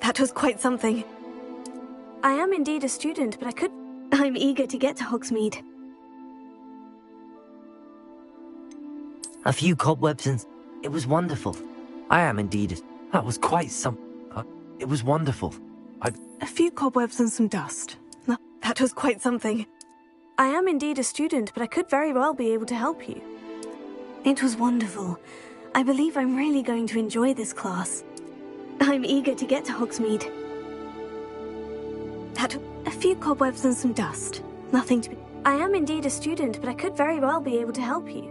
that was quite something. I am indeed a student, but I'm eager to get to Hogsmeade. A few cobwebs and... It was wonderful. I am indeed... That was quite some... It was wonderful. A few cobwebs and some dust. That was quite something. I am indeed a student, but I could very well be able to help you. It was wonderful. I believe I'm really going to enjoy this class. I'm eager to get to Hogsmeade. A few cobwebs and some dust. Nothing to be... I am indeed a student, but I could very well be able to help you.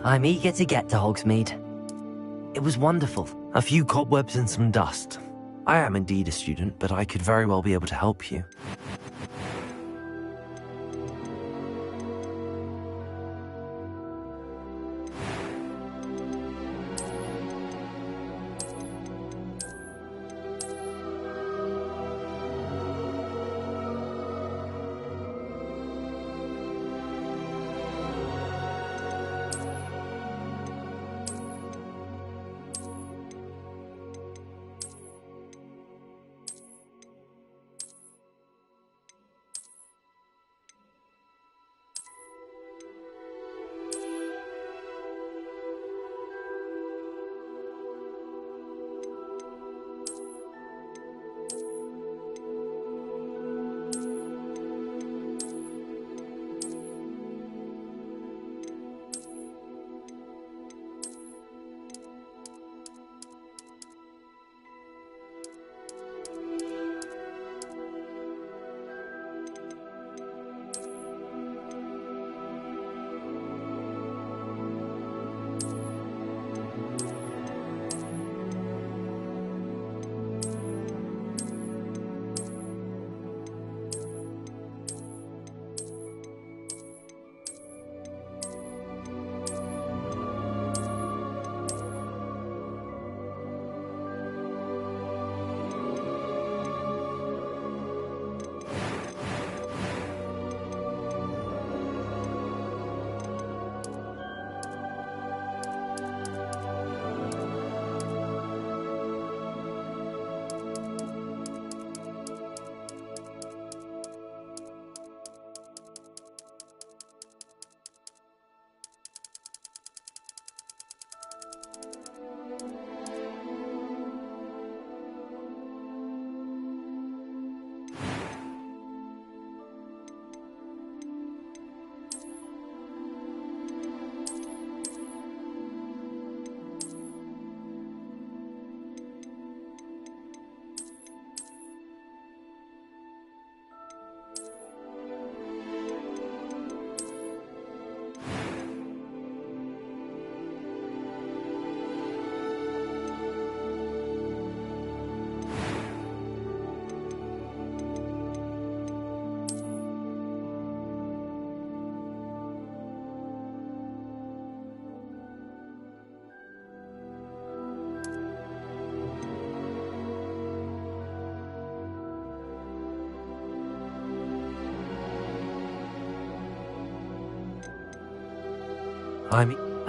I'm eager to get to Hogsmeade. It was wonderful. A few cobwebs and some dust. I am indeed a student, but I could very well be able to help you.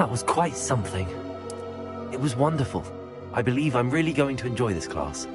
That was quite something. It was wonderful. I believe I'm really going to enjoy this class.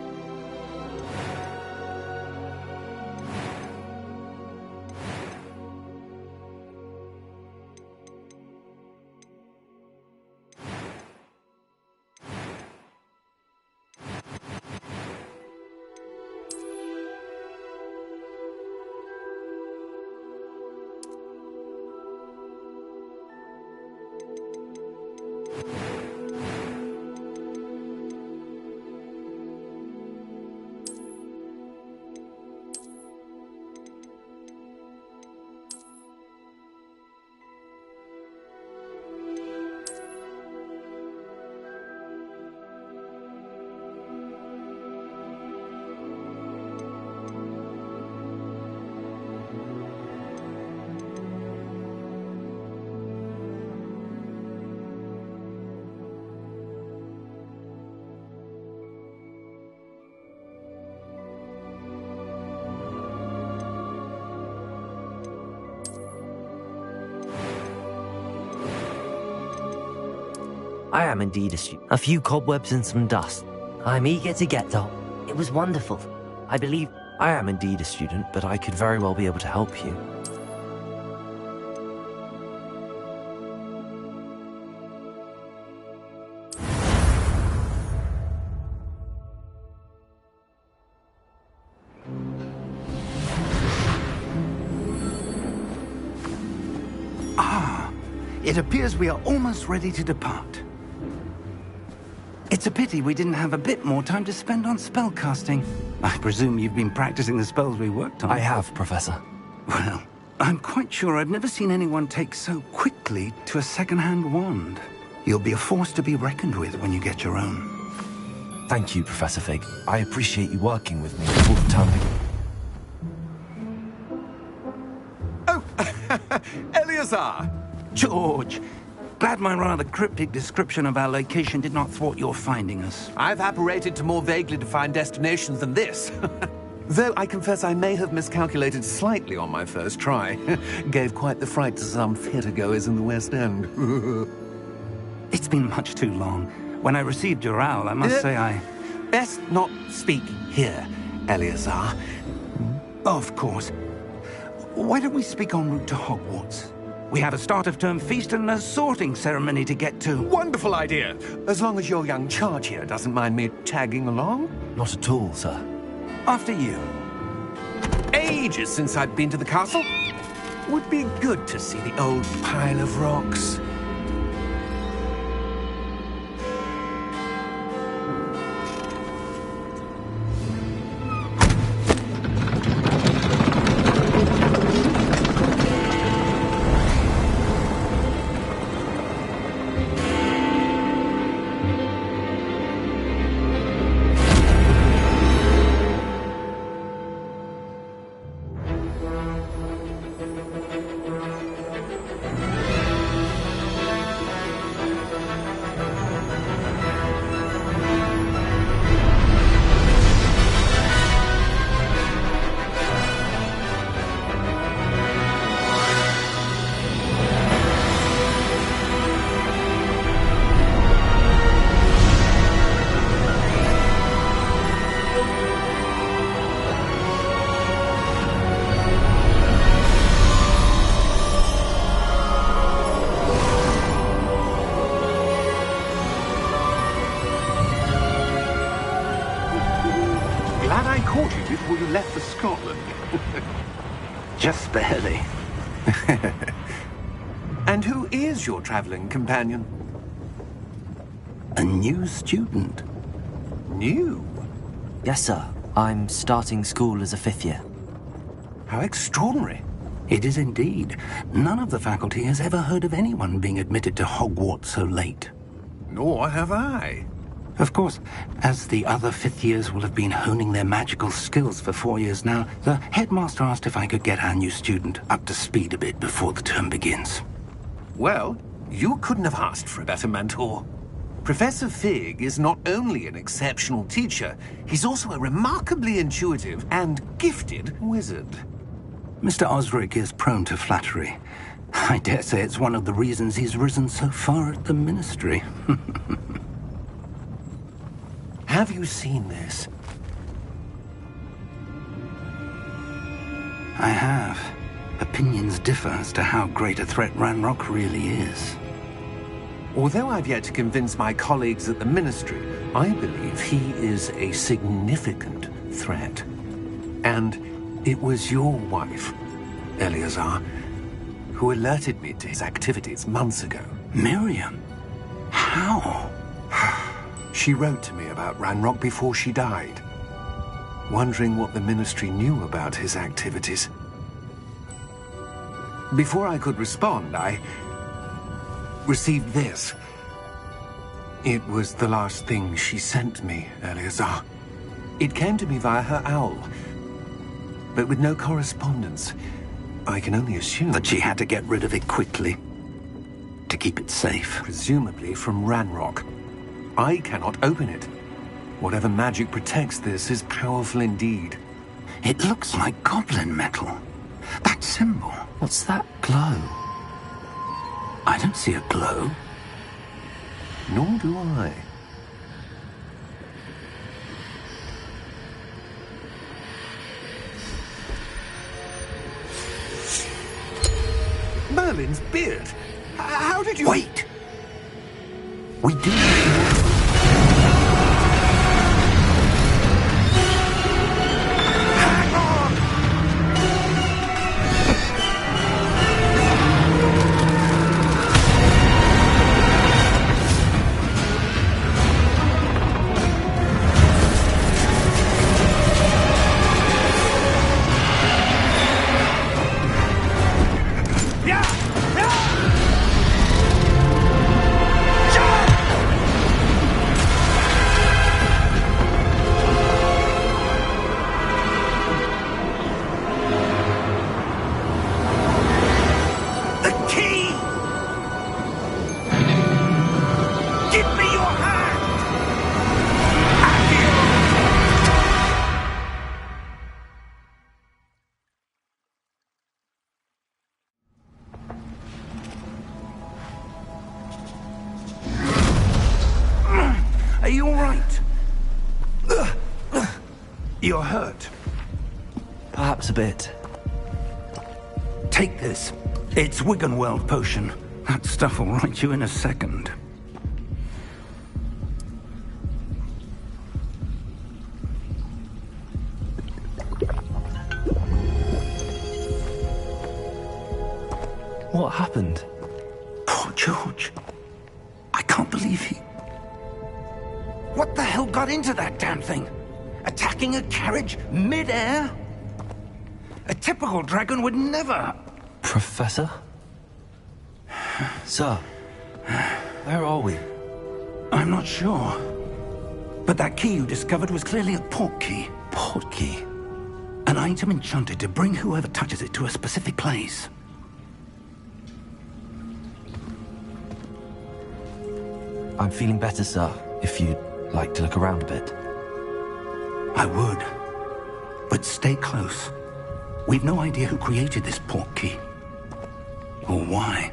I am indeed a student. A few cobwebs and some dust. I'm eager to get to... It was wonderful. I believe I am indeed a student, but I could very well be able to help you. It appears we are almost ready to depart. It's a pity we didn't have a bit more time to spend on spellcasting. I presume you've been practicing the spells we worked on. I have, Professor. Well, I'm quite sure I've never seen anyone take so quickly to a second-hand wand. You'll be a force to be reckoned with when you get your own. Thank you, Professor Fig. I appreciate you working with me all the time. Oh, Eleazar! George, glad my rather cryptic description of our location did not thwart your finding us. I've apparated to more vaguely defined destinations than this. Though I confess I may have miscalculated slightly on my first try. Gave quite the fright to some theatre-goers in the West End. It's been much too long. When I received your owl, I must say I... Best not speak here, Eleazar. Of course. Why don't we speak en route to Hogwarts? We have a start-of-term feast and a sorting ceremony to get to. Wonderful idea! As long as your young charge here doesn't mind me tagging along. Not at all, sir. After you. Ages since I've been to the castle. Would be good to see the old pile of rocks. Glad I caught you before you left for Scotland. Just barely. And who is your traveling companion? A new student. New? Yes, sir. I'm starting school as a 5th year. How extraordinary. It is indeed. None of the faculty has ever heard of anyone being admitted to Hogwarts so late. Nor have I. Of course, as the other 5th years will have been honing their magical skills for 4 years now, the headmaster asked if I could get our new student up to speed a bit before the term begins. Well, you couldn't have asked for a better mentor. Professor Fig is not only an exceptional teacher, he's also a remarkably intuitive and gifted wizard. Mr. Osric is prone to flattery. I dare say it's one of the reasons he's risen so far at the Ministry. Have you seen this? I have. Opinions differ as to how great a threat Ranrock really is. Although I've yet to convince my colleagues at the Ministry, I believe he is a significant threat. And it was your wife, Eleazar, who alerted me to his activities months ago. Miriam? How? She wrote to me about Ranrock before she died, wondering what the Ministry knew about his activities. Before I could respond, I received this. It was the last thing she sent me, Eleazar. It came to me via her owl, but with no correspondence. I can only assume That she had to get rid of it quickly, to keep it safe. presumably from Ranrock. I cannot open it. Whatever magic protects this is powerful indeed. It looks like goblin metal. That symbol. What's that glow? I don't see a glow. Nor do I. Merlin's beard. How did you... Wait! We do... Hang on! you all right? You're hurt. Perhaps a bit. Take this. It's Wiggenweld potion. That stuff will right you in a second. What happened? Poor George. I can't believe he... What the hell got into that damn thing? Attacking a carriage mid-air? A typical dragon would never... Professor? Sir, where are we? I'm not sure. But that key you discovered was clearly a port key. Port key? An item enchanted to bring whoever touches it to a specific place. I'm feeling better, sir, if you'd like to look around a bit. I would. But stay close. We've no idea who created this port key. Or why.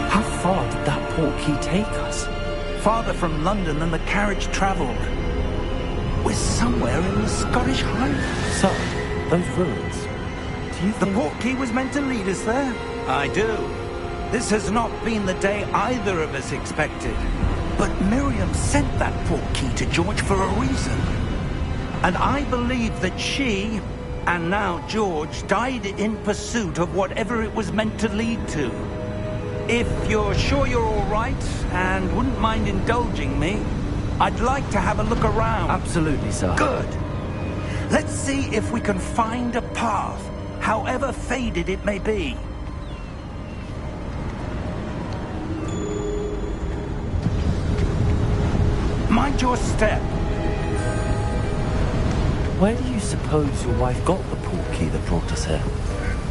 How far did that port key take us? Farther from London than the carriage travelled. We're somewhere in the Scottish Highlands. Sir, those ruins. Do you The think... port key was meant to lead us there? I do. This has not been the day either of us expected. But Miriam sent that port key to George for a reason. And I believe that she, and now George, died in pursuit of whatever it was meant to lead to. If you're sure you're all right, and wouldn't mind indulging me, I'd like to have a look around. Absolutely, sir. Good. Let's see if we can find a path, however faded it may be. Mind your step. Where do you suppose your wife got the port key that brought us here?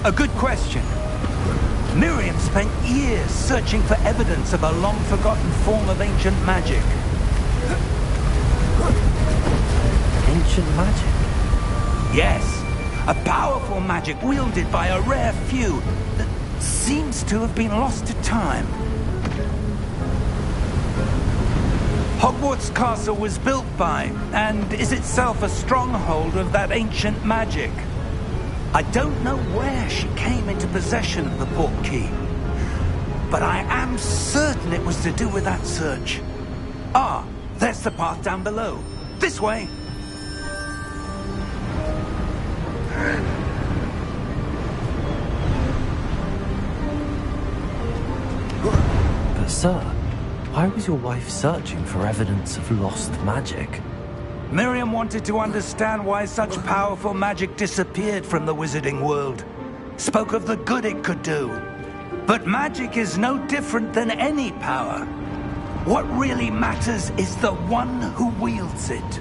A good question. Miriam spent years searching for evidence of a long-forgotten form of ancient magic. Ancient magic? Yes, a powerful magic wielded by a rare few that seems to have been lost to time. Hogwarts Castle was built by, and is itself a stronghold of that ancient magic. I don't know where she came into possession of the port key, but I am certain it was to do with that search. Ah, there's the path down below. This way. But sir, why was your wife searching for evidence of lost magic? Miriam wanted to understand why such powerful magic disappeared from the wizarding world. Spoke of the good it could do. But magic is no different than any power. What really matters is the one who wields it.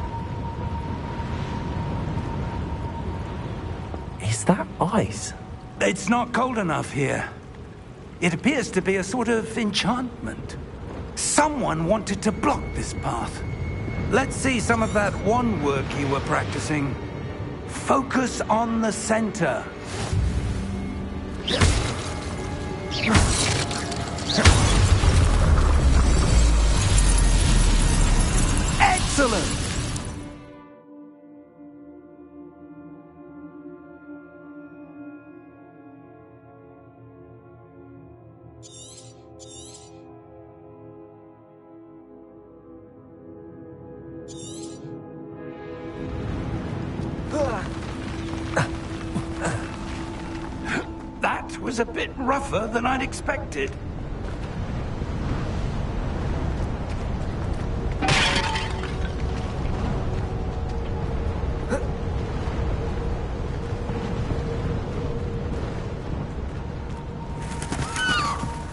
Is that ice? It's not cold enough here. It appears to be a sort of enchantment. Someone wanted to block this path. Let's see some of that wand work you were practicing. Focus on the center. Excellent! That was a bit rougher than I'd expected.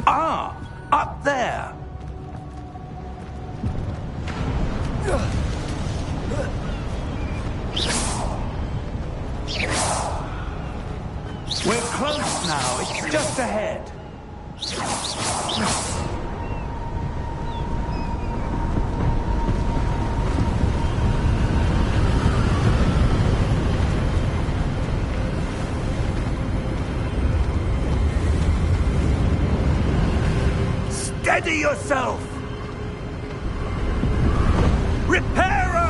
Ah, up there. We're close now. It's just ahead. Steady yourself! Reparo!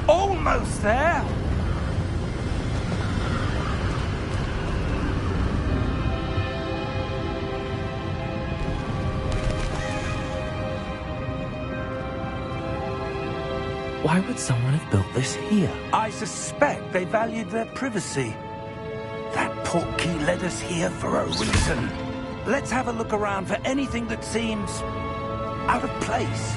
Almost there! Why would someone have built this here? I suspect they valued their privacy. That portkey led us here for a reason. Let's have a look around for anything that seems out of place.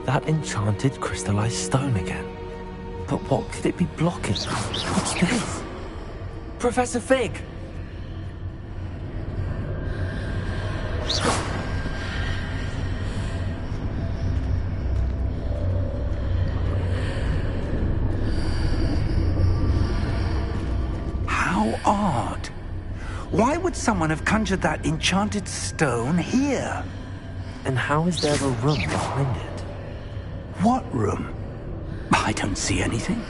That enchanted crystallized stone again. But what could it be blocking? What's this? Professor Fig! How odd. Why would someone have conjured that enchanted stone here? And how is there a room behind it? What room? I don't see anything.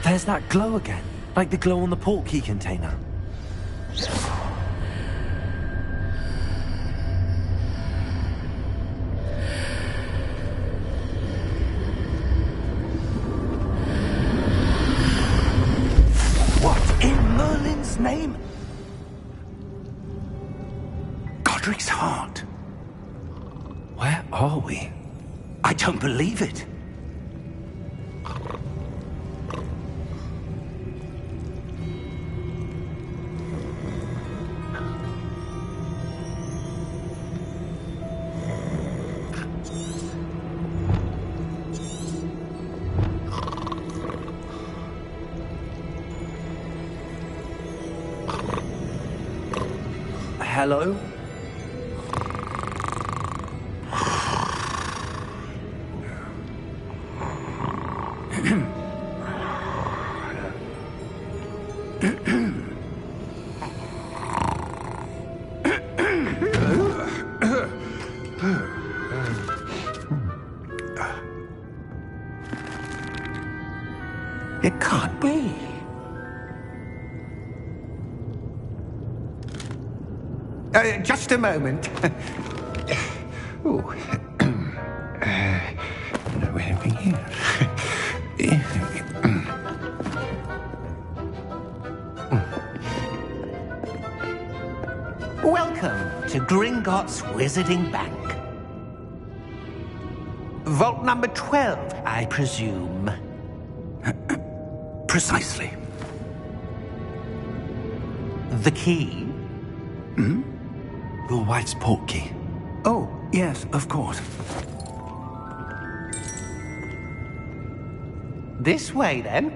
There's that glow again, like the glow on the portkey container. What in Merlin's name? Godric's heart. Where are we? I don't believe it. Hello? It can't be. Just a moment. Ooh. Where are we here? Welcome to Gringotts Wizarding Bank. Vault number 12, I presume. Precisely. The key? Hmm? Your wife's portkey. Oh, yes, of course. This way, then.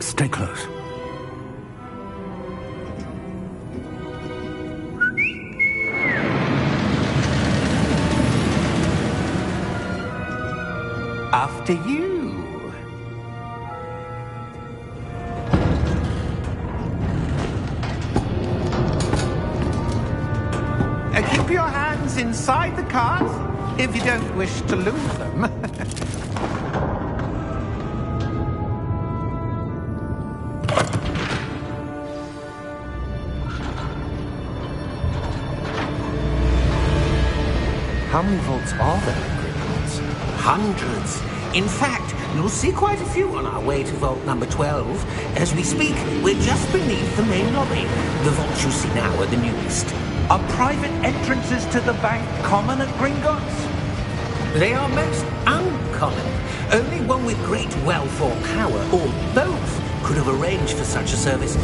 Stay close. After you. Keep your hands inside the cart if you don't wish to lose them. How many vaults are there in Gringotts? Hundreds. In fact, You'll see quite a few on our way to vault number 12. As we speak, we're just beneath the main lobby. The vaults you see now are the newest. Are private entrances to the bank common at Gringotts? They are most uncommon. Only one with great wealth or power, or both, could have arranged for such a service.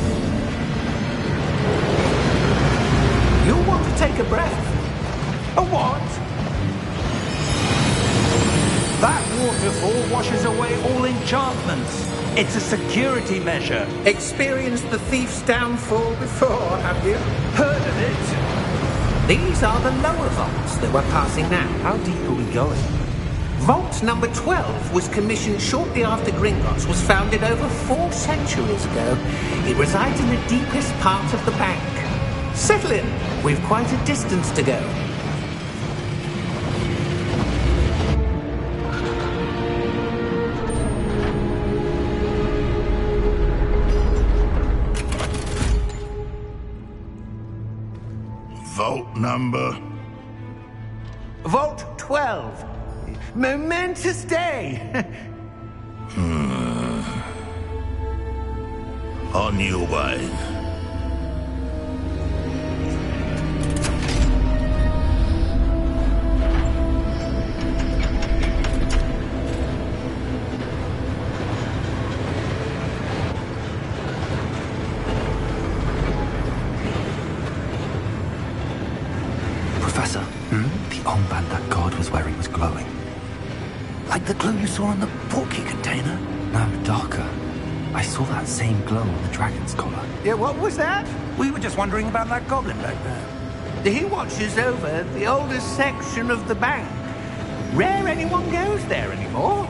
You'll want to take a breath. A what? That waterfall washes away all enchantments. It's a security measure. Experienced the thief's downfall before, have you? Heard of it? These are the lower vaults that we're passing now. How deep are we going? Vault number 12 was commissioned shortly after Gringotts was founded over 4 centuries ago. It resides in the deepest part of the bank. Settle in. We've quite a distance to go. Vault number? Vault 12. Momentous day. On your way. Professor, the armband that guard was wearing was glowing. Like the glow you saw on the portkey container? No, darker. I saw that same glow on the dragon's collar. Yeah, what was that? We were just wondering about that goblin back there. He watches over the oldest section of the bank. Rare anyone goes there anymore.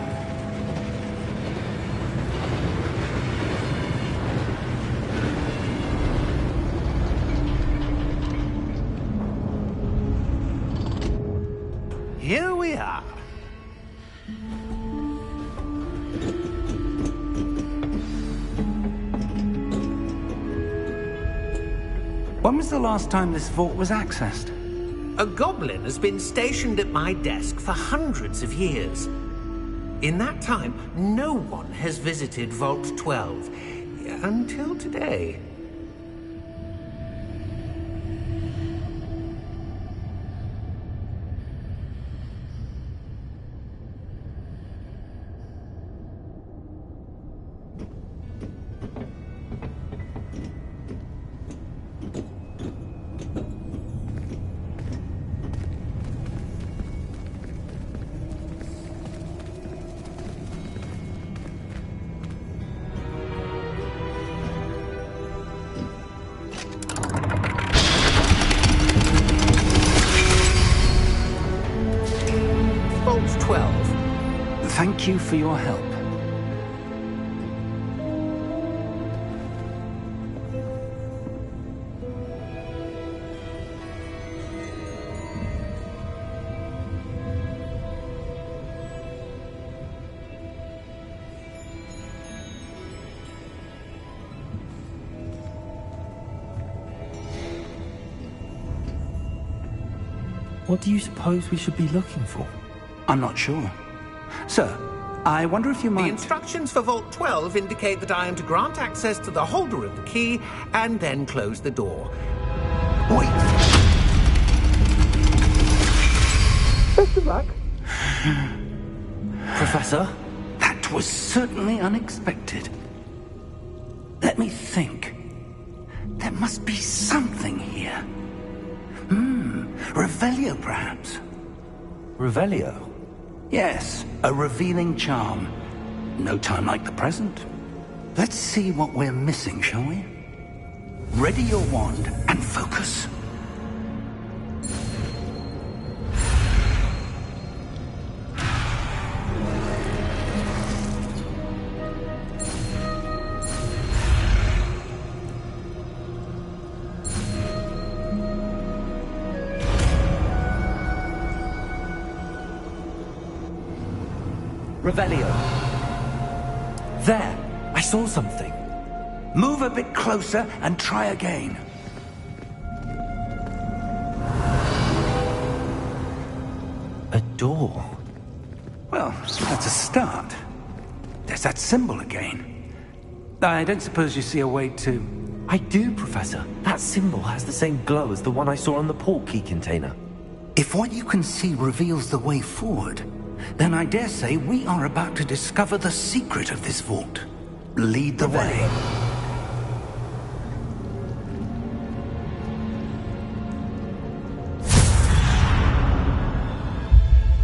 Here we are. When was the last time this vault was accessed? A goblin has been stationed at my desk for hundreds of years. In that time, no one has visited Vault 12 until today. Vault 12. Thank you for your help. What do you suppose we should be looking for? I'm not sure. Sir, I wonder if you The might... instructions for Vault 12 indicate that I am to grant access to the holder of the key and then close the door. Wait! Best of luck. Professor? That was certainly unexpected. Let me think. There must be something here. Revelio, perhaps? Revelio? Yes, a revealing charm. No time like the present. Let's see what we're missing, shall we? Ready your wand and focus. Revelio. There! I saw something. Move a bit closer and try again. A door. Well, that's a start. there's that symbol again. I don't suppose you see a way to... I do, Professor. That symbol has the same glow as the one I saw on the portkey container. If what you can see reveals the way forward, then I dare say we are about to discover the secret of this vault. Lead the way.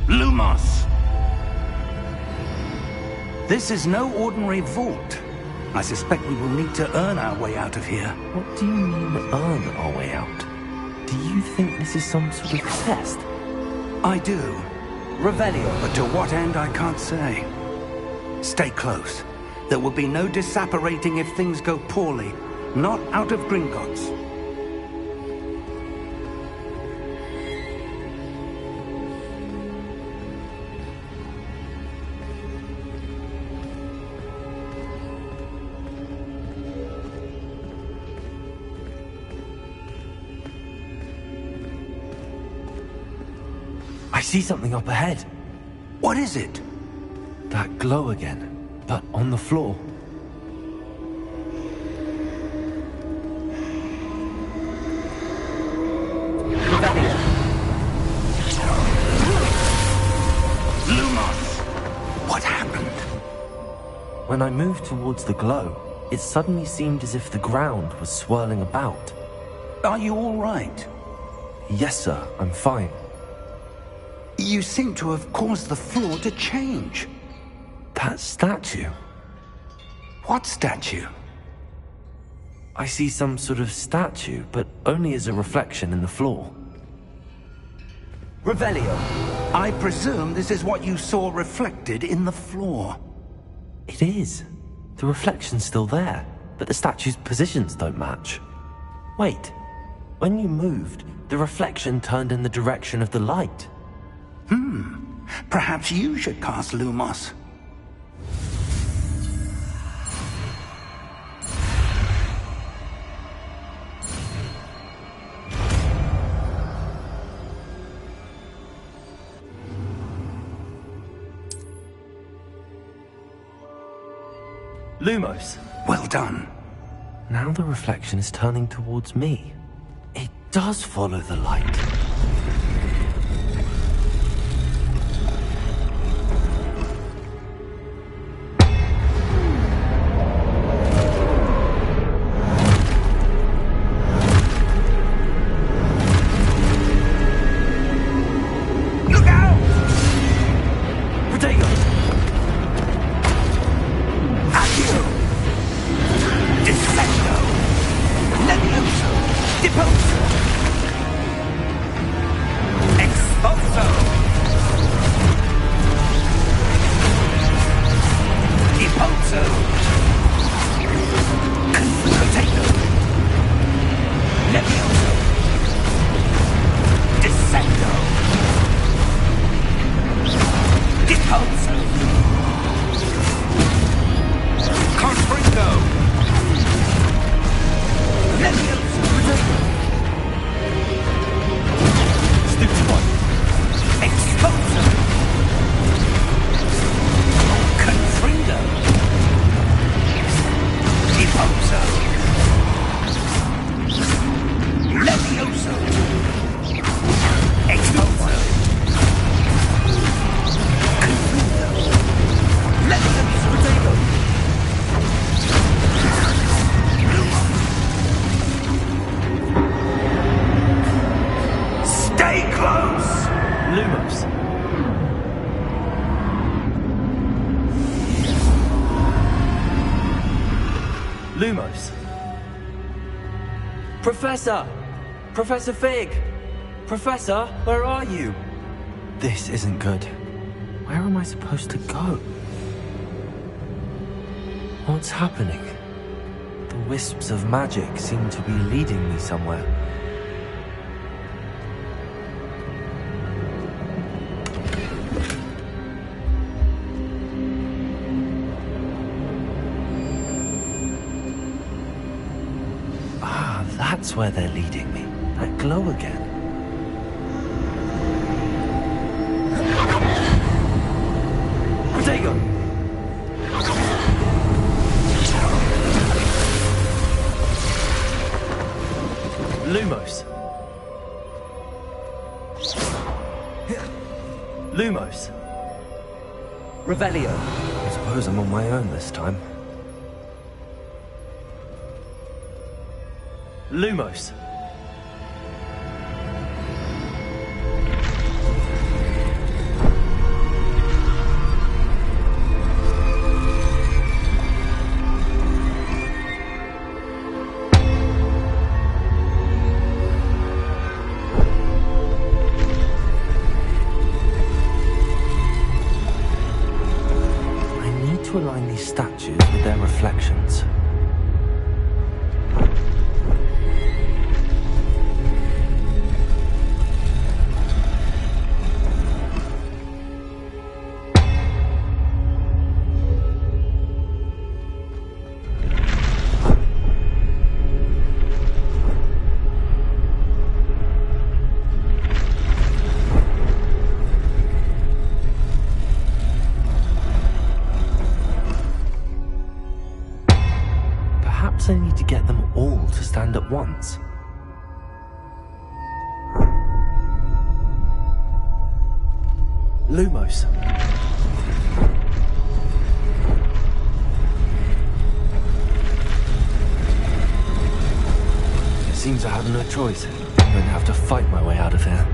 Lumos! This is no ordinary vault. I suspect we will need to earn our way out of here. What do you mean, earn our way out? Do you think this is some sort of test? I do. Revelio. But to what end, I can't say. Stay close. There will be no disapparating if things go poorly. Not out of Gringotts. I see something up ahead. What is it? That glow again, but on the floor. Lumos! What happened? When I moved towards the glow, it suddenly seemed as if the ground was swirling about. Are you all right? Yes, sir, I'm fine. You seem to have caused the floor to change. That statue. What statue? I see some sort of statue, but only as a reflection in the floor. Revelio, I presume this is what you saw reflected in the floor. It is. The reflection's still there, but the statue's positions don't match. Wait, when you moved, the reflection turned in the direction of the light. Perhaps you should cast Lumos. Lumos. Well done. Now the reflection is turning towards me. It does follow the light. Lumos. Professor! Professor Fig! Professor, where are you? This isn't good. Where am I supposed to go? What's happening? The wisps of magic seem to be leading me somewhere. That's where they're leading me. That glow again. Protego! Lumos. Lumos. Revelio. I suppose I'm on my own this time. Lumos. To align these statues with their reflections. I need to get them all to stand at once. Lumos. It seems I have no choice. I'm going to have to fight my way out of here.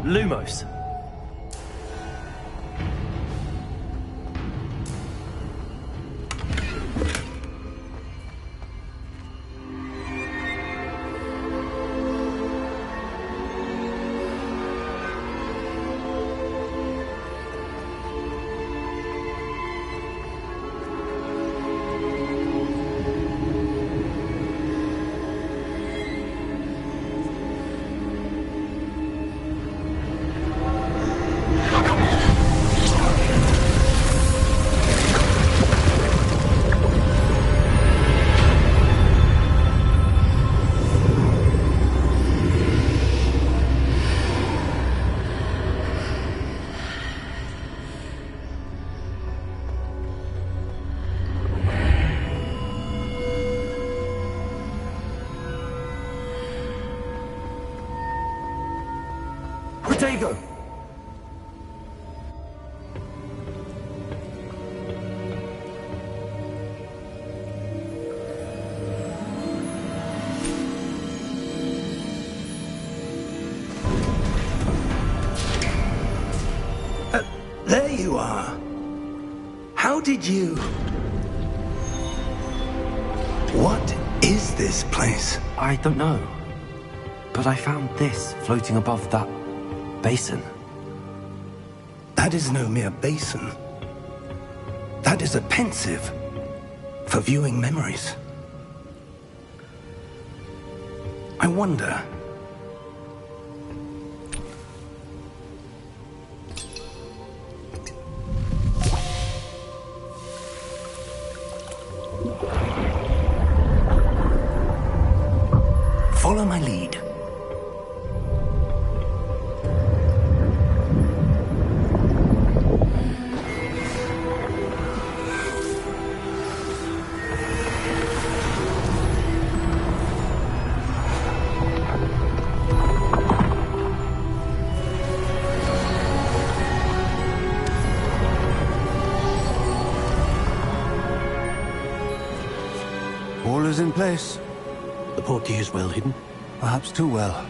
Lumos. Protego! you? What is this place? I don't know. But I found this floating above that basin. That is no mere basin. That is a pensive for viewing memories. I wonder... Follow my lead. All is in place. The portkey is well hidden? Perhaps too well.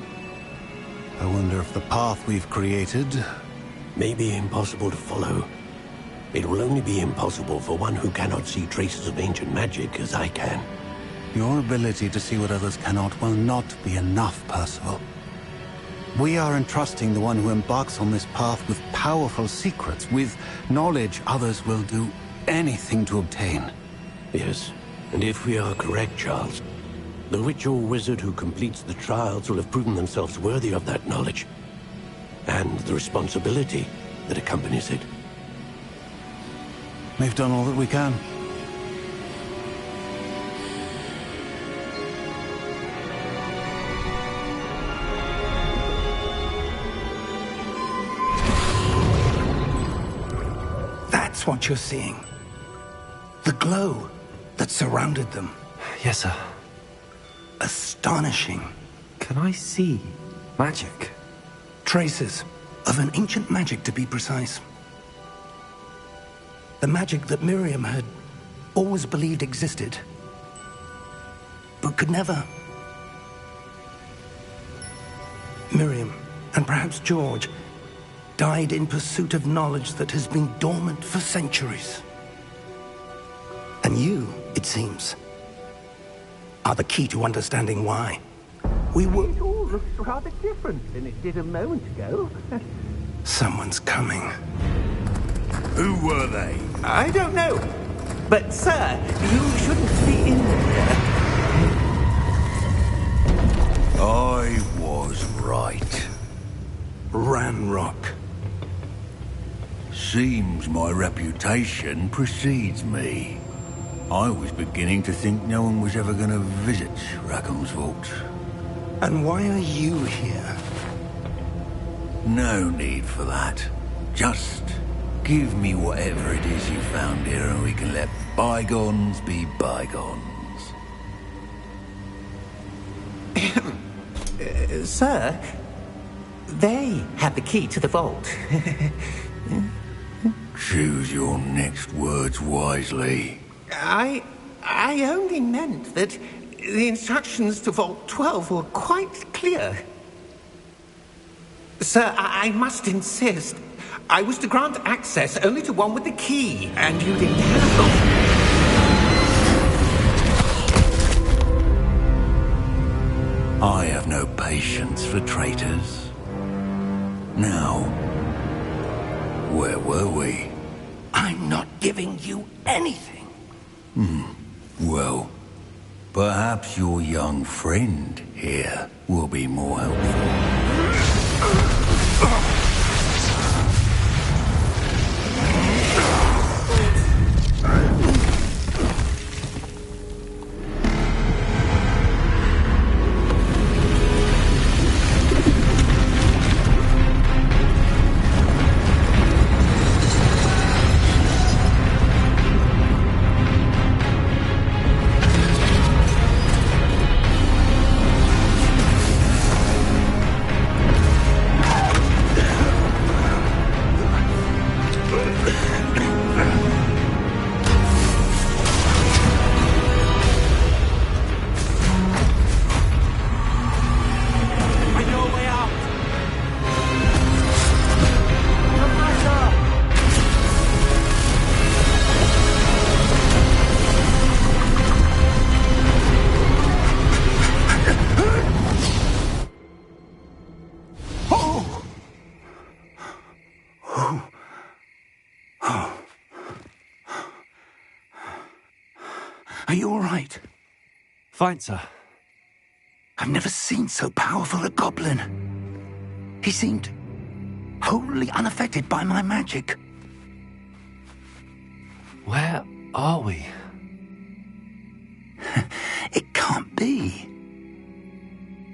I wonder if the path we've created... May be impossible to follow. It will only be impossible for one who cannot see traces of ancient magic as I can. Your ability to see what others cannot will not be enough, Percival. We are entrusting the one who embarks on this path with powerful secrets, with knowledge others will do anything to obtain. Yes, and if we are correct, Charles, the witch or wizard who completes the trials will have proven themselves worthy of that knowledge, and the responsibility that accompanies it. We've done all that we can. That's what you're seeing. The glow that surrounded them. Yes, sir. Astonishing. Can I see magic? Traces of an ancient magic, to be precise. The magic that Miriam had always believed existed, but could never. Miriam, and perhaps George, died in pursuit of knowledge that has been dormant for centuries. And you, it seems, are the key to understanding why. We were... It all looks rather different than it did a moment ago. Someone's coming. Who were they? I don't know. But, sir, you shouldn't be in there. I was right. Ranrock. Seems my reputation precedes me. I was beginning to think no one was ever going to visit Rackham's vault. And why are you here? No need for that. Just give me whatever it is you found here and we can let bygones be bygones. Sir, they have the key to the vault. Choose your next words wisely. I only meant that the instructions to Vault 12 were quite clear. Sir, I must insist. I was to grant access only to one with the key, and you didn't have them. I have no patience for traitors. Now, where were we? I'm not giving you anything. Well, perhaps your young friend here will be more helpful. Are you all right? Fine, sir. I've never seen so powerful a goblin. He seemed wholly unaffected by my magic. Where are we? It can't be.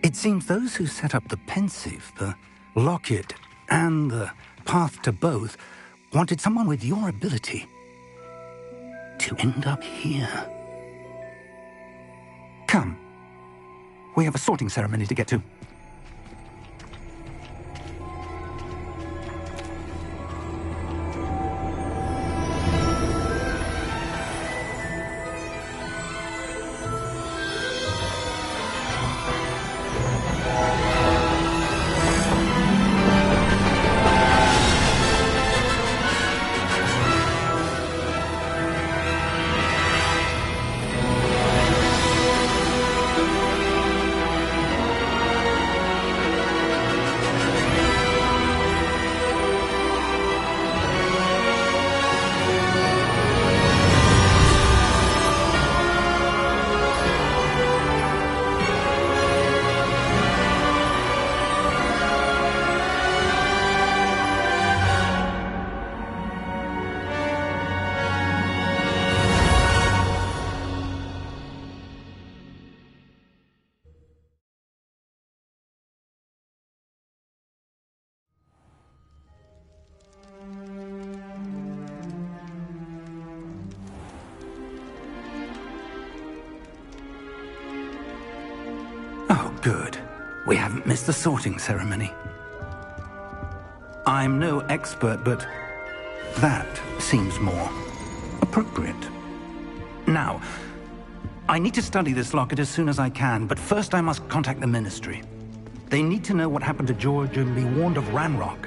It seems those who set up the pensive, the locket, and the path to both wanted someone with your ability to end up here. Come. We have a sorting ceremony to get to. Oh, good. We haven't missed the sorting ceremony. I'm no expert, but that seems more appropriate. Now, I need to study this locket as soon as I can, but first I must contact the Ministry. They need to know what happened to George and be warned of Ranrock.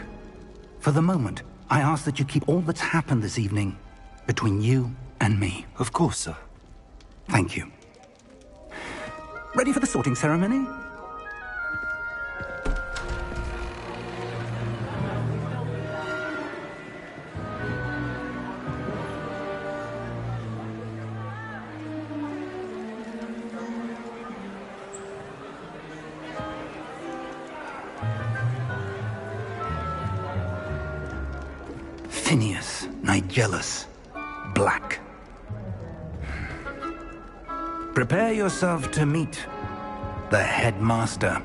For the moment, I ask that you keep all that's happened this evening between you and me. Of course, sir. Thank you. Ready for the sorting ceremony? Phineas, Nigellus, Black. Prepare yourself to meet the headmaster.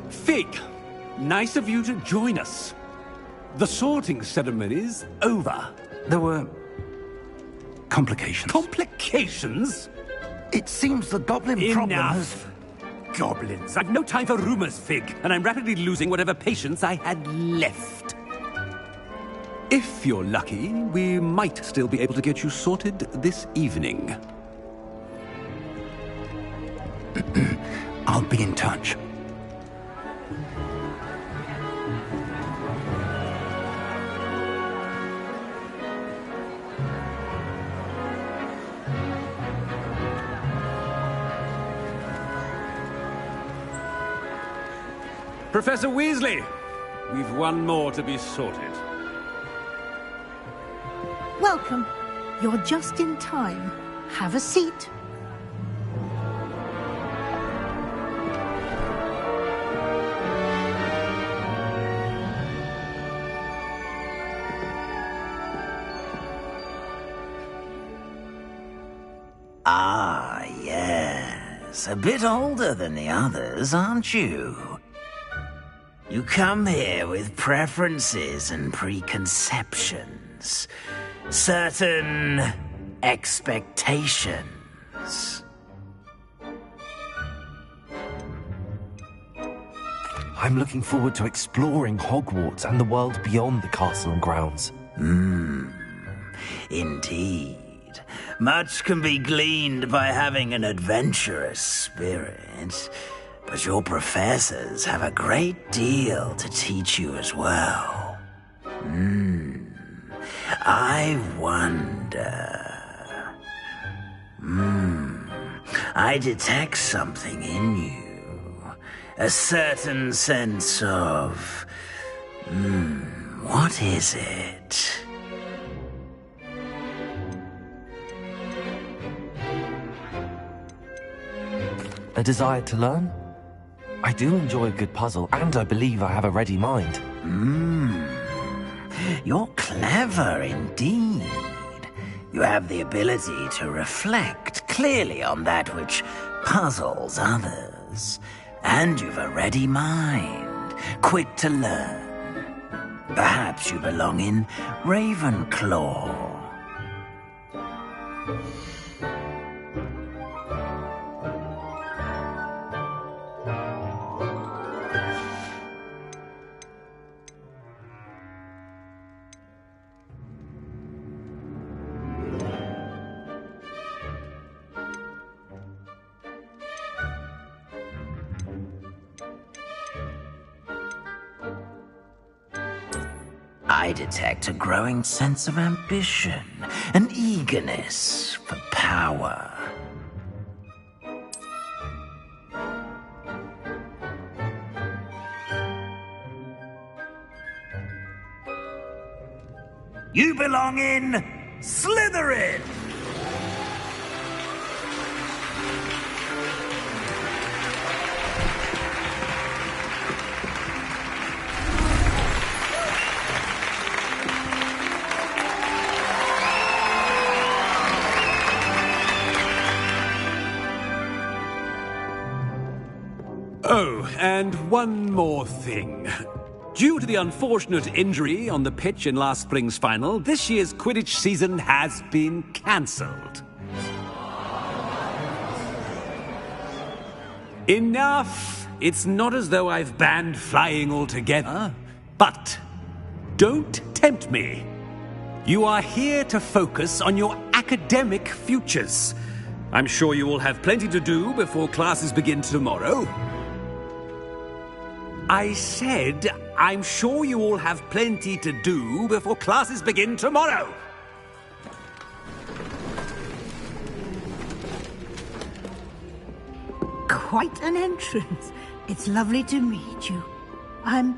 Fig, nice of you to join us. The sorting ceremony's over. There were complications. Complications? It seems the goblin problem has... Enough. Goblins. I've no time for rumors, Fig, and I'm rapidly losing whatever patience I had left. If you're lucky, we might still be able to get you sorted this evening. I'll be in touch. Professor Weasley, we've one more to be sorted. Welcome. You're just in time. Have a seat. Ah, yes. A bit older than the others, aren't you? You come here with preferences and preconceptions. Certain expectations. I'm looking forward to exploring Hogwarts and the world beyond the castle and grounds. Indeed. Much can be gleaned by having an adventurous spirit, but your professors have a great deal to teach you as well. I wonder... I detect something in you. A certain sense of... what is it? A desire to learn? I do enjoy a good puzzle, and I believe I have a ready mind. You're clever indeed. You have the ability to reflect clearly on that which puzzles others. And you've a ready mind, quick to learn. Perhaps you belong in Ravenclaw. I detect a growing sense of ambition, an eagerness for power. You belong in Slytherin! Oh, and one more thing. Due to the unfortunate injury on the pitch in last spring's final, this year's Quidditch season has been cancelled. Enough! It's not as though I've banned flying altogether. But don't tempt me. You are here to focus on your academic futures. I'm sure you will have plenty to do before classes begin tomorrow. I said, I'm sure you all have plenty to do before classes begin tomorrow. Quite an entrance. It's lovely to meet you.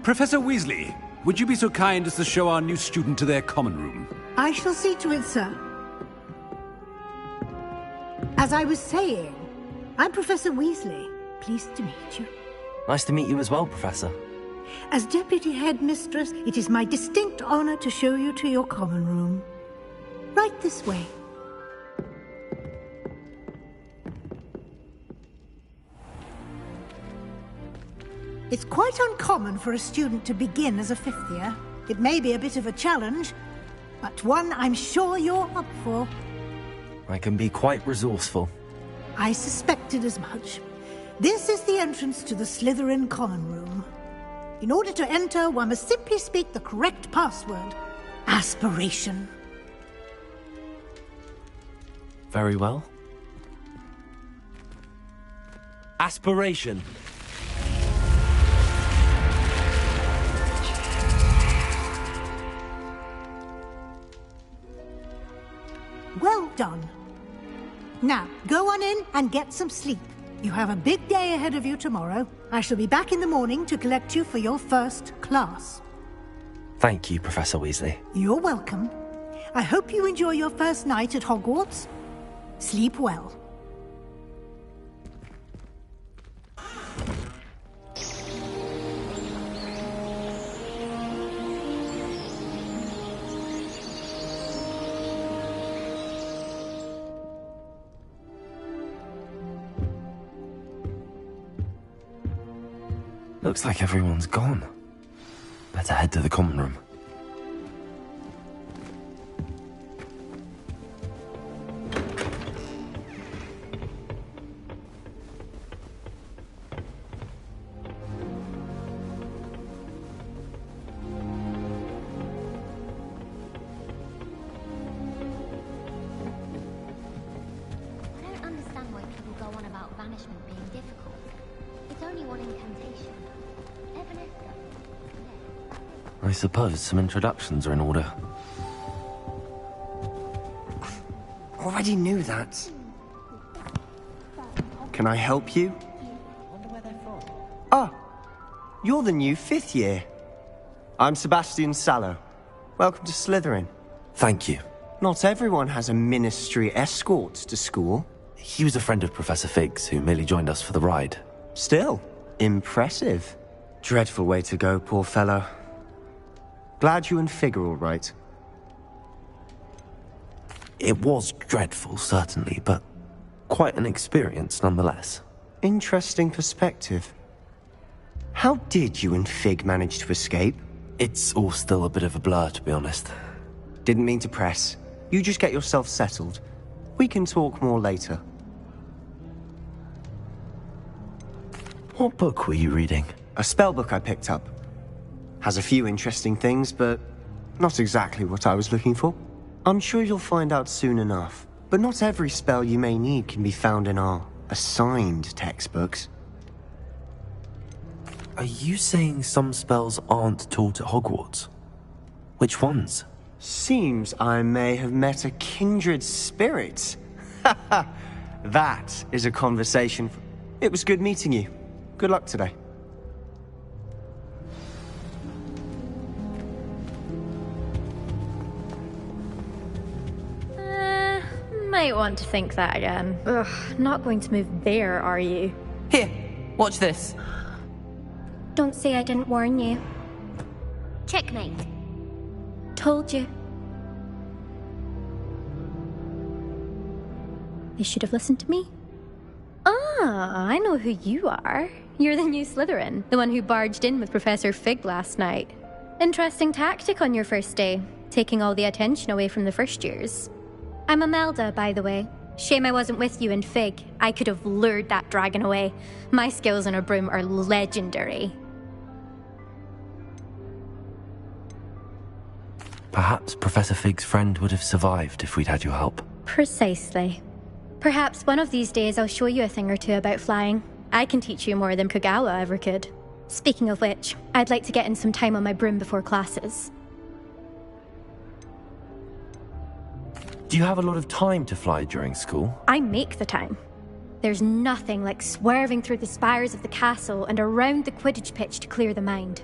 Professor Weasley, would you be so kind as to show our new student to their common room? I shall see to it, sir. As I was saying, I'm Professor Weasley. Pleased to meet you. Nice to meet you as well, Professor. As Deputy Headmistress, it is my distinct honor to show you to your common room. Right this way. It's quite uncommon for a student to begin as a fifth year. It may be a bit of a challenge, but one I'm sure you're up for. I can be quite resourceful. I suspected as much. This is the entrance to the Slytherin common room. In order to enter, one must simply speak the correct password. Aspiration. Very well. Aspiration. Well done. Now, go on in and get some sleep. You have a big day ahead of you tomorrow. I shall be back in the morning to collect you for your first class. Thank you, Professor Weasley. You're welcome. I hope you enjoy your first night at Hogwarts. Sleep well. Looks like everyone's gone. Better head to the common room. I don't understand why people go on about banishment being difficult. It's only one incantation. I suppose some introductions are in order. Already knew that. Can I help you? Ah, you're the new fifth year. I'm Sebastian Sallow. Welcome to Slytherin. Thank you. Not everyone has a ministry escort to school. He was a friend of Professor Fig's who merely joined us for the ride. Still, impressive. Dreadful way to go, poor fellow. Glad you and Fig are all right. It was dreadful, certainly, but quite an experience nonetheless. Interesting perspective. How did you and Fig manage to escape? It's all still a bit of a blur, to be honest. Didn't mean to press. You just get yourself settled. We can talk more later. What book were you reading? A spell book I picked up. Has a few interesting things, but not exactly what I was looking for. I'm sure you'll find out soon enough. But not every spell you may need can be found in our assigned textbooks. Are you saying some spells aren't taught at Hogwarts? Which ones? Seems I may have met a kindred spirit. That is a conversation. It was good meeting you. Good luck today. Might want to think that again. Ugh, not going to move there, are you? Here, watch this. Don't say I didn't warn you. Checkmate. Told you. You should have listened to me. Ah, I know who you are. You're the new Slytherin, the one who barged in with Professor Fig last night. Interesting tactic on your first day, taking all the attention away from the first years. I'm Imelda, by the way. Shame I wasn't with you in Fig. I could have lured that dragon away. My skills on a broom are legendary. Perhaps Professor Fig's friend would have survived if we'd had your help. Precisely. Perhaps one of these days I'll show you a thing or two about flying. I can teach you more than Kogawa ever could. Speaking of which, I'd like to get in some time on my broom before classes. Do you have a lot of time to fly during school? I make the time. There's nothing like swerving through the spires of the castle and around the Quidditch pitch to clear the mind.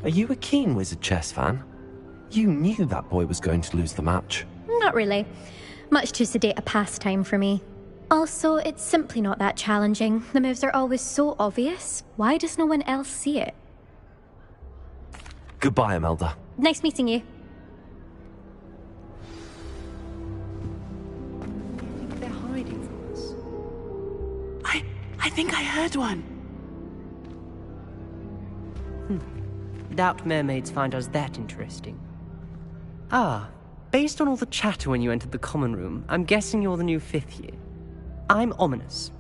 Are you a keen Wizard chess fan? You knew that boy was going to lose the match. Not really. Much too sedate a pastime for me. Also, it's simply not that challenging. The moves are always so obvious. Why does no one else see it? Goodbye, Imelda. Nice meeting you. They're hiding from us. I think I heard one. Doubt mermaids find us that interesting. Ah, based on all the chatter when you entered the common room, I'm guessing you're the new 5th year. I'm Ominous.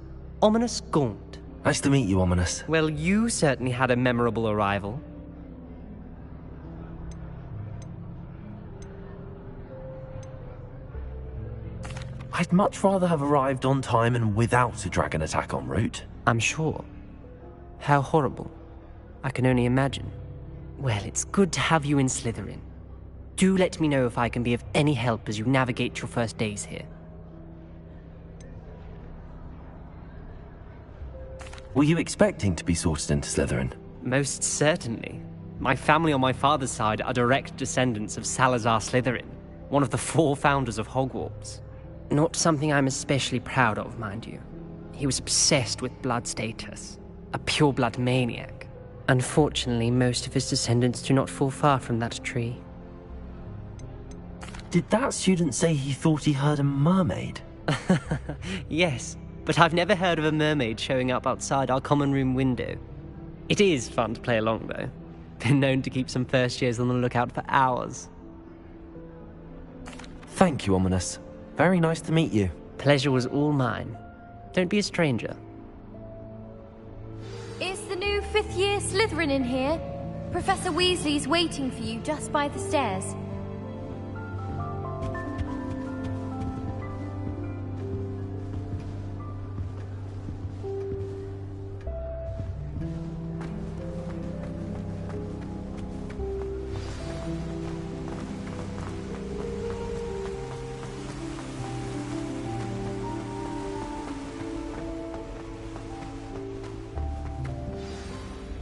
Ominous Gaunt. Nice to meet you, Ominous. Well, you certainly had a memorable arrival. I'd much rather have arrived on time and without a dragon attack en route. I'm sure. How horrible. I can only imagine. Well, it's good to have you in Slytherin. Do let me know if I can be of any help as you navigate your first days here. Were you expecting to be sorted into Slytherin? Most certainly. My family on my father's side are direct descendants of Salazar Slytherin, one of the 4 founders of Hogwarts. Not something I'm especially proud of, mind you. He was obsessed with blood status, a pure-blood maniac. Unfortunately, most of his descendants do not fall far from that tree. Did that student say he thought he heard a mermaid? Yes, but I've never heard of a mermaid showing up outside our common room window. It is fun to play along, though. Been known to keep some first years on the lookout for hours. Thank you, Ominous. Very nice to meet you. Pleasure was all mine. Don't be a stranger. Is the new 5th year Slytherin in here? Professor Weasley's waiting for you just by the stairs.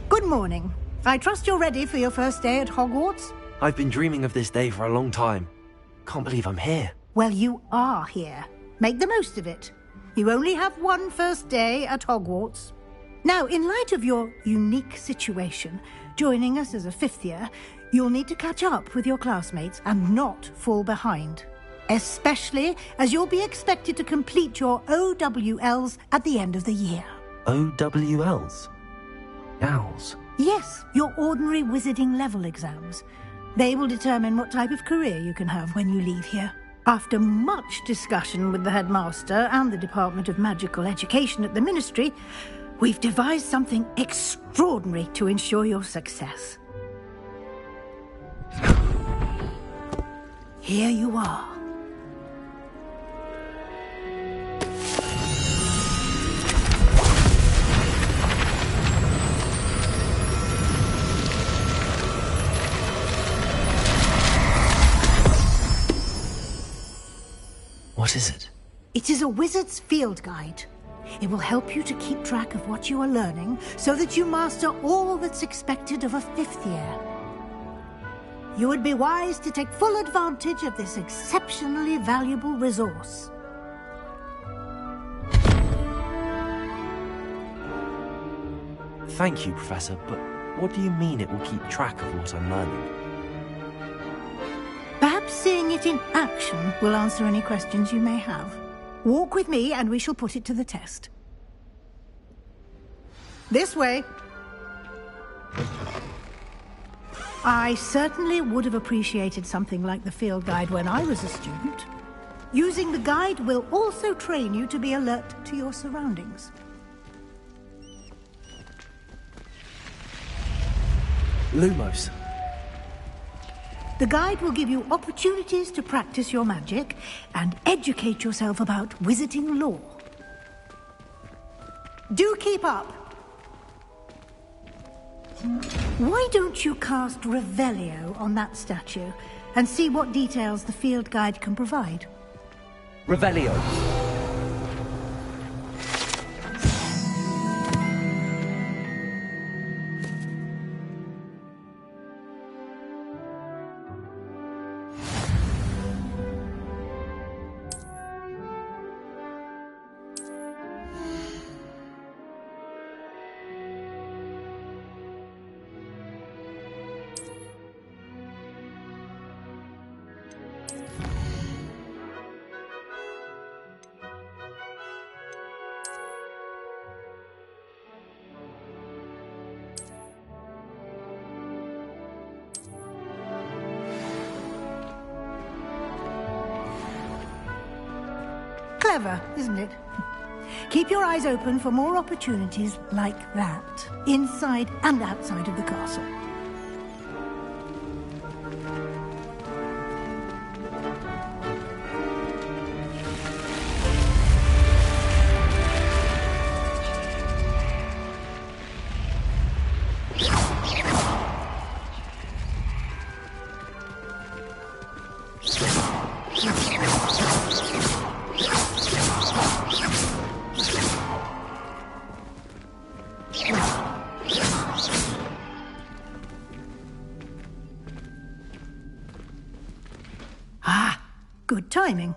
Good morning. I trust you're ready for your first day at Hogwarts? I've been dreaming of this day for a long time. Can't believe I'm here. Well, you are here. Make the most of it. You only have one first day at Hogwarts. Now, in light of your unique situation, joining us as a fifth year, you'll need to catch up with your classmates and not fall behind. Especially as you'll be expected to complete your OWLs at the end of the year. OWLs? Owls? Yes, your ordinary wizarding level exams. They will determine what type of career you can have when you leave here. After much discussion with the headmaster and the Department of Magical Education at the Ministry, we've devised something extraordinary to ensure your success. Here you are. What is it? It is a wizard's field guide. It will help you to keep track of what you are learning so that you master all that's expected of a fifth year. You would be wise to take full advantage of this exceptionally valuable resource. Thank you, Professor, but what do you mean it will keep track of what I'm learning? Perhaps seeing it in action will answer any questions you may have. Walk with me and we shall put it to the test. This way. I certainly would have appreciated something like the field guide when I was a student. Using the guide will also train you to be alert to your surroundings. Lumos. The guide will give you opportunities to practice your magic and educate yourself about wizarding lore. Do keep up! Why don't you cast Revelio on that statue and see what details the field guide can provide? Revelio. Clever, isn't it? Keep your eyes open for more opportunities like that, inside and outside of the castle. Good timing.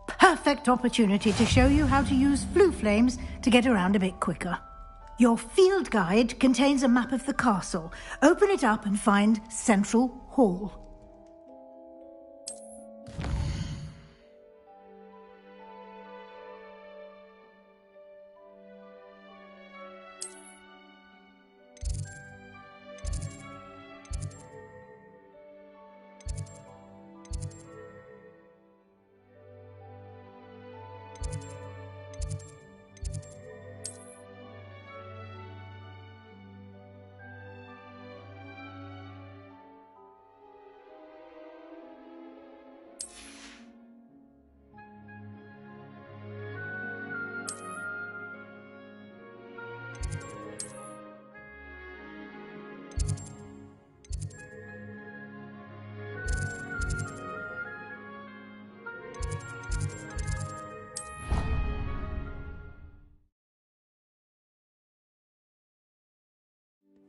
Perfect opportunity to show you how to use flue flames to get around a bit quicker. Your field guide contains a map of the castle. Open it up and find Central Hall.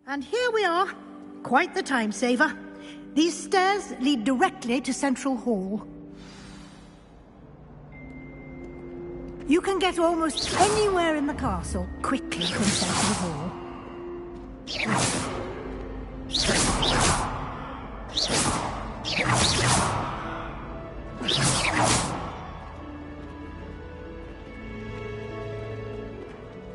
And here we are. Quite the time saver. These stairs lead directly to Central Hall. You can get almost anywhere in the castle quickly from Central Hall.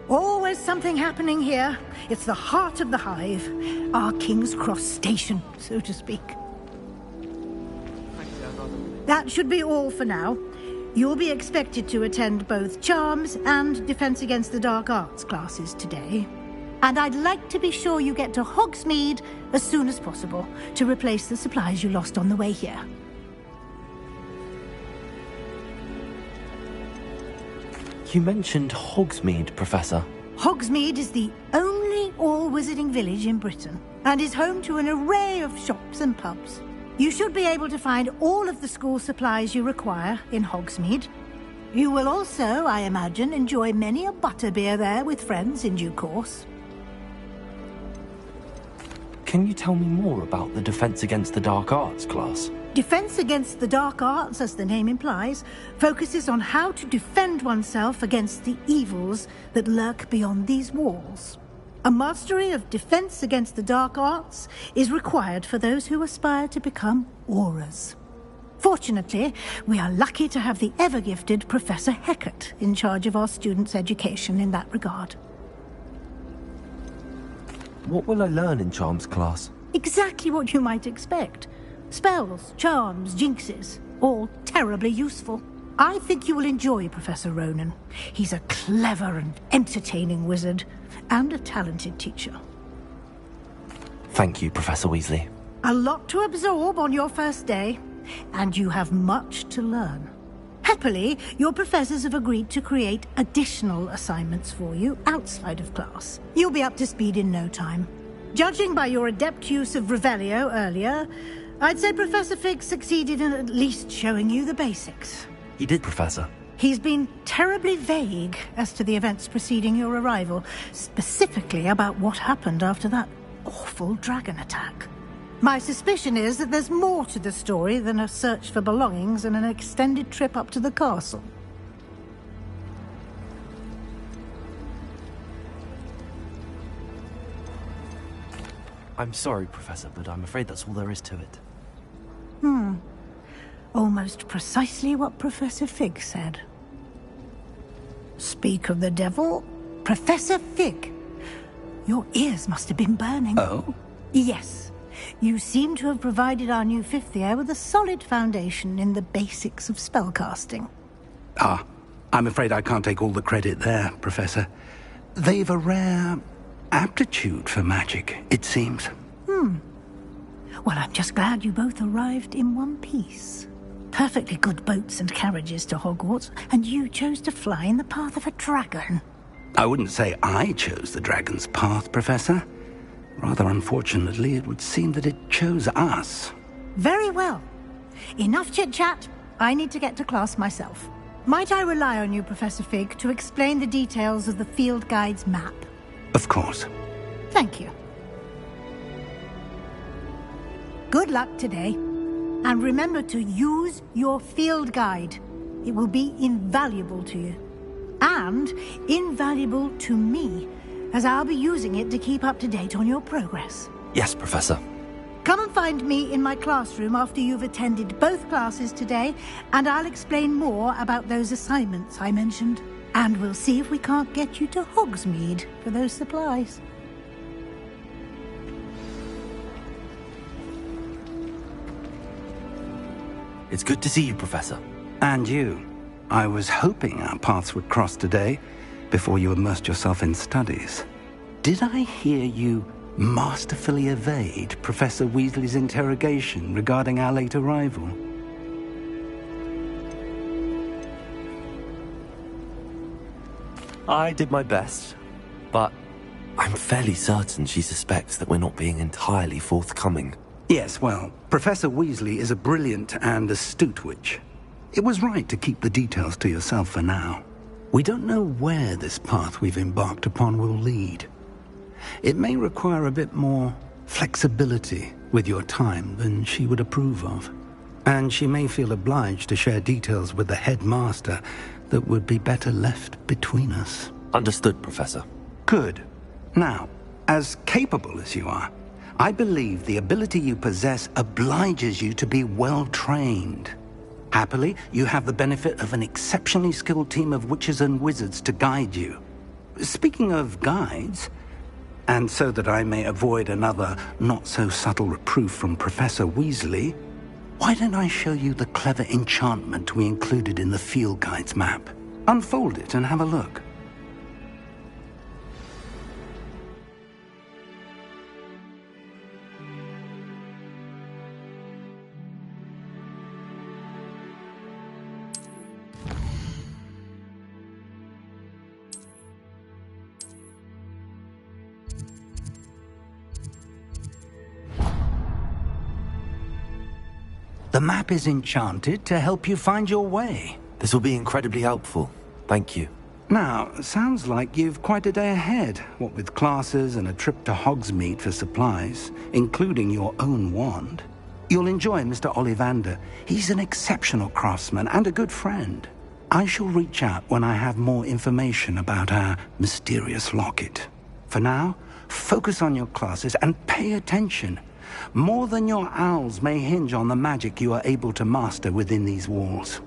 Always something happening here. It's the heart of the hive. Our King's Cross station, so to speak. That should be all for now. You'll be expected to attend both Charms and Defense Against the Dark Arts classes today. And I'd like to be sure you get to Hogsmeade as soon as possible to replace the supplies you lost on the way here. You mentioned Hogsmeade, Professor. Hogsmeade is the only all-wizarding village in Britain and is home to an array of shops and pubs. You should be able to find all of the school supplies you require in Hogsmeade. You will also, I imagine, enjoy many a butterbeer there with friends in due course. Can you tell me more about the Defense Against the Dark Arts class? Defense Against the Dark Arts, as the name implies, focuses on how to defend oneself against the evils that lurk beyond these walls. A mastery of Defense Against the Dark Arts is required for those who aspire to become Aurors. Fortunately, we are lucky to have the ever-gifted Professor Hecat in charge of our students' education in that regard. What will I learn in Charms class? Exactly what you might expect. Spells, charms, jinxes, all terribly useful. I think you will enjoy Professor Ronan. He's a clever and entertaining wizard, and a talented teacher. Thank you, Professor Weasley. A lot to absorb on your first day, and you have much to learn. Happily, your professors have agreed to create additional assignments for you outside of class. You'll be up to speed in no time. Judging by your adept use of Revelio earlier, I'd say Professor Fig succeeded in at least showing you the basics. He did, Professor. He's been terribly vague as to the events preceding your arrival, specifically about what happened after that awful dragon attack. My suspicion is that there's more to the story than a search for belongings and an extended trip up to the castle. I'm sorry, Professor, but I'm afraid that's all there is to it. Almost precisely what Professor Fig said. Speak of the devil, Professor Fig. Your ears must have been burning. Oh? Yes. You seem to have provided our new fifth year with a solid foundation in the basics of spellcasting. Ah, I'm afraid I can't take all the credit there, Professor. They've a rare aptitude for magic, it seems. Well, I'm just glad you both arrived in one piece. Perfectly good boats and carriages to Hogwarts, and you chose to fly in the path of a dragon. I wouldn't say I chose the dragon's path, Professor. Rather unfortunately, it would seem that it chose us. Very well. Enough chit-chat. I need to get to class myself. Might I rely on you, Professor Fig, to explain the details of the field guide's map? Of course. Thank you. Good luck today. And remember to use your field guide. It will be invaluable to you. And invaluable to me, as I'll be using it to keep up to date on your progress. Yes, Professor. Come and find me in my classroom after you've attended both classes today, and I'll explain more about those assignments I mentioned. And we'll see if we can't get you to Hogsmeade for those supplies. It's good to see you, Professor. And you. I was hoping our paths would cross today, before you immersed yourself in studies. Did I hear you masterfully evade Professor Weasley's interrogation regarding our late arrival? I did my best, but I'm fairly certain she suspects that we're not being entirely forthcoming. Yes, well, Professor Weasley is a brilliant and astute witch. It was right to keep the details to yourself for now. We don't know where this path we've embarked upon will lead. It may require a bit more flexibility with your time than she would approve of. And she may feel obliged to share details with the headmaster that would be better left between us. Understood, Professor. Good. Now, as capable as you are, I believe the ability you possess obliges you to be well trained. Happily, you have the benefit of an exceptionally skilled team of witches and wizards to guide you. Speaking of guides, and so that I may avoid another not-so-subtle reproof from Professor Weasley, why don't I show you the clever enchantment we included in the field guide's map? Unfold it and have a look. The map is enchanted to help you find your way. This will be incredibly helpful. Thank you. Now, sounds like you've quite a day ahead, what with classes and a trip to Hogsmeade for supplies, including your own wand. You'll enjoy Mr. Ollivander. He's an exceptional craftsman and a good friend. I shall reach out when I have more information about our mysterious locket. For now, focus on your classes and pay attention. More than your owls may hinge on the magic you are able to master within these walls.